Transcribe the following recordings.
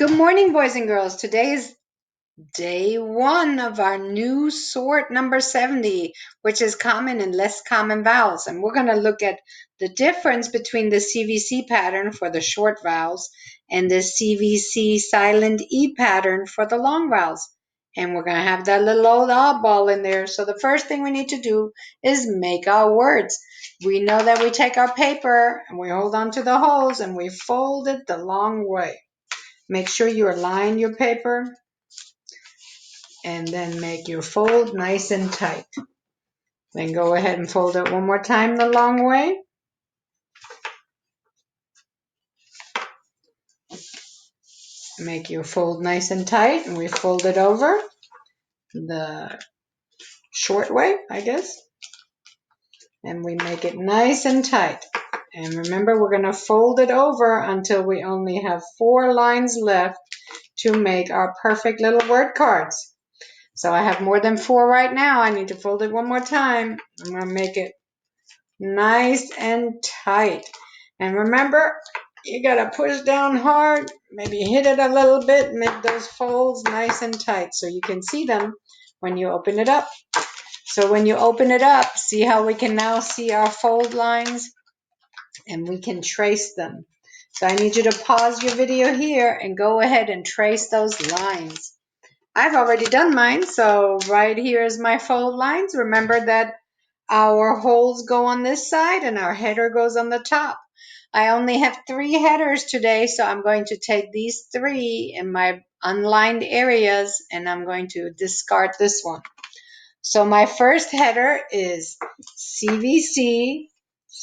Good morning, boys and girls. Today is day one of our new sort number 70, which is common and less common vowels. And we're going to look at the difference between the CVC pattern for the short vowels and the CVC silent E pattern for the long vowels. And we're going to have that little old oddball in there. So the first thing we need to do is make our words. We know that we take our paper and we hold on to the holes and we fold it the long way. Make sure you align your paper and then make your fold nice and tight. Then go ahead and fold it one more time the long way. Make your fold nice and tight, and we fold it over the short way, I guess. And we make it nice and tight. And remember, we're going to fold it over until we only have 4 lines left to make our perfect little word cards. So I have more than 4 right now. I need to fold it one more time. I'm going to make it nice and tight. And remember, you got to push down hard, maybe hit it a little bit, make those folds nice and tight so you can see them when you open it up. So when you open it up, see how we can now see our fold lines and we can trace them. So I need you to pause your video here and go ahead and trace those lines. I've already done mine, so right here is my fold lines. Remember that our holes go on this side and our header goes on the top. I only have 3 headers today, so I'm going to take these 3 in my unlined areas and I'm going to discard this one. So my first header is CVC,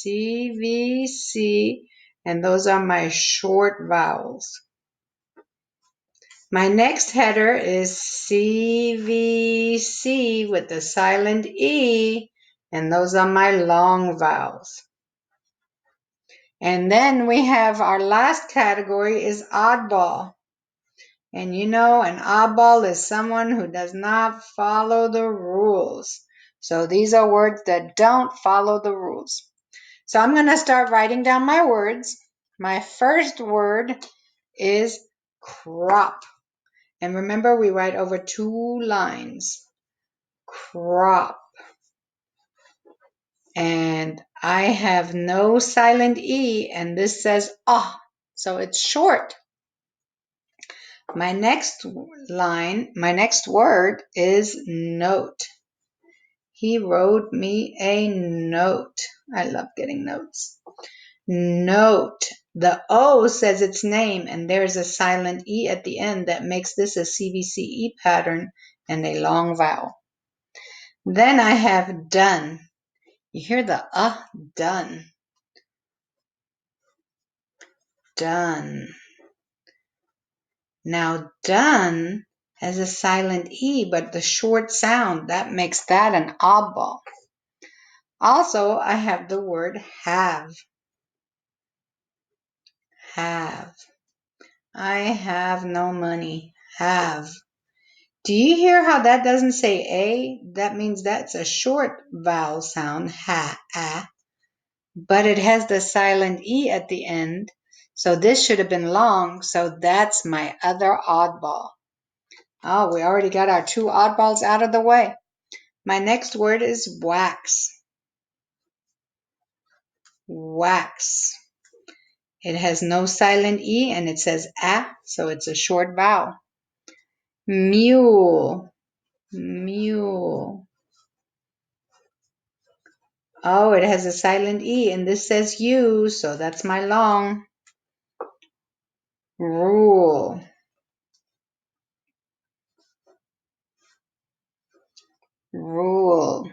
CVC, and those are my short vowels. My next header is CVC with the silent E, and those are my long vowels. And then we have our last category is oddball. And you know, an oddball is someone who does not follow the rules. So these are words that don't follow the rules. So I'm going to start writing down my words. My first word is crop. And remember, we write over 2 lines. Crop. And I have no silent E, and this says ah, so it's short. My next word is note. He wrote me a note. I love getting notes. Note. The O says its name, and there's a silent E at the end that makes this a CVCe pattern and a long vowel. Then I have done. You hear the done. Done. Now done has a silent E, but the short sound, that makes that an oddball. Also, I have the word have. Have. I have no money. Have. Do you hear how that doesn't say A? That means that's a short vowel sound, ha, but it has the silent E at the end. So this should have been long, so that's my other oddball. Oh, we already got our 2 oddballs out of the way. My next word is wax. Wax. It has no silent E and it says so it's a short vowel. Mule. Mule. Oh, it has a silent E and this says U, so that's my long. Rule. Rule.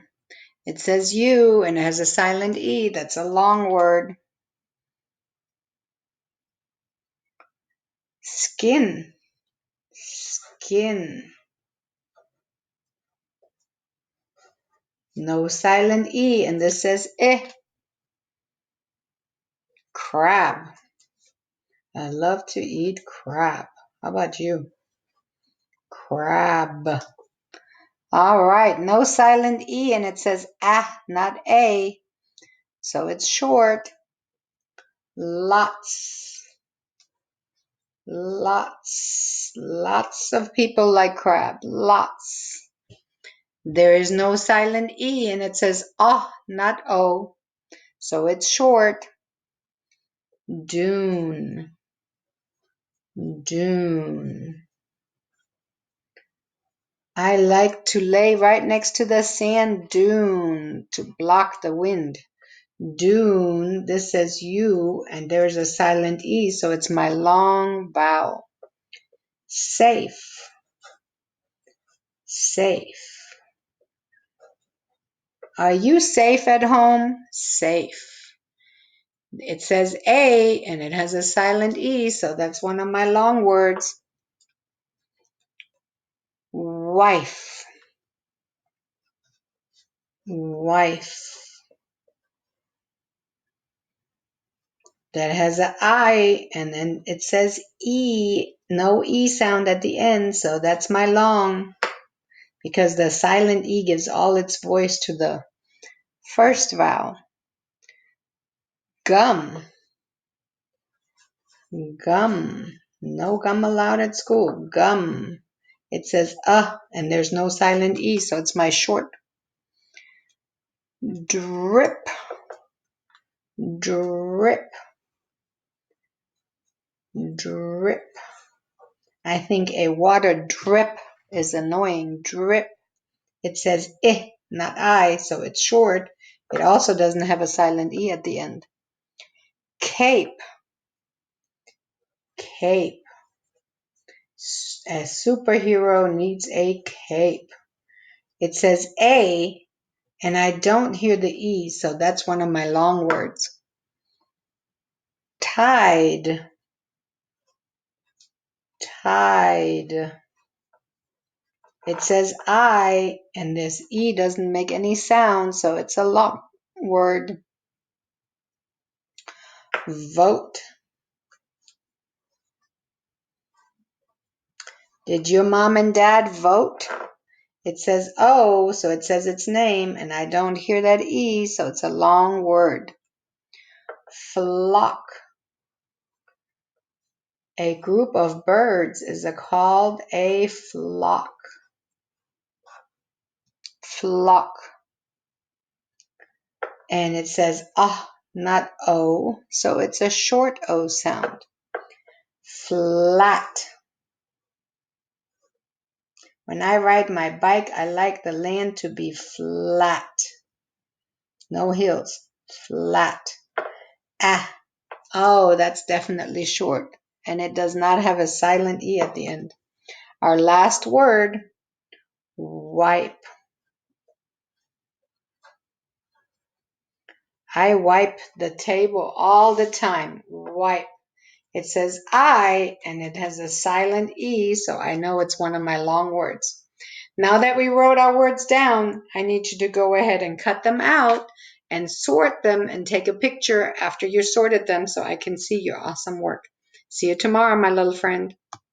It says U and it has a silent E, that's a long word. Skin. Skin. No silent E and this says Crab. I love to eat crab. How about you? Crab. All right, no silent E and it says not A. So it's short. Lots. Lots. Lots of people like crab. Lots. There is no silent E and it says ah, not O. So it's short. Dune. Dune. I like to lay right next to the sand dune to block the wind. Dune, this says U, and there's a silent E, so it's my long vowel. Safe. Safe. Are you safe at home? Safe. It says A, and it has a silent E, so that's one of my long words. Wife. Wife. That has an I, and then it says E, no E sound at the end, so that's my long, because the silent E gives all its voice to the first vowel. Gum. Gum. No gum allowed at school. Gum. It says and there's no silent E, so it's my short. Drip. Drip. Drip. I think a water drip is annoying. Drip. It says not I, so it's short. It also doesn't have a silent E at the end. Cape. Cape. A superhero needs a cape. It says A, and I don't hear the E, so that's one of my long words. Tide. Tide. It says I, and this E doesn't make any sound, so it's a long word. Vote. Did your mom and dad vote? It says O, so it says its name, and I don't hear that E, so it's a long word. Flock. A group of birds is called a flock. Flock. And it says not O, so it's a short O sound. Flat. When I ride my bike, I like the land to be flat. No hills. Flat. Oh, that's definitely short. And it does not have a silent E at the end. Our last word, wipe. I wipe the table all the time. Wipe. It says I, and it has a silent E, so I know it's one of my long words. Now that we wrote our words down, I need you to go ahead and cut them out and sort them and take a picture after you sorted them so I can see your awesome work. See you tomorrow, my little friend.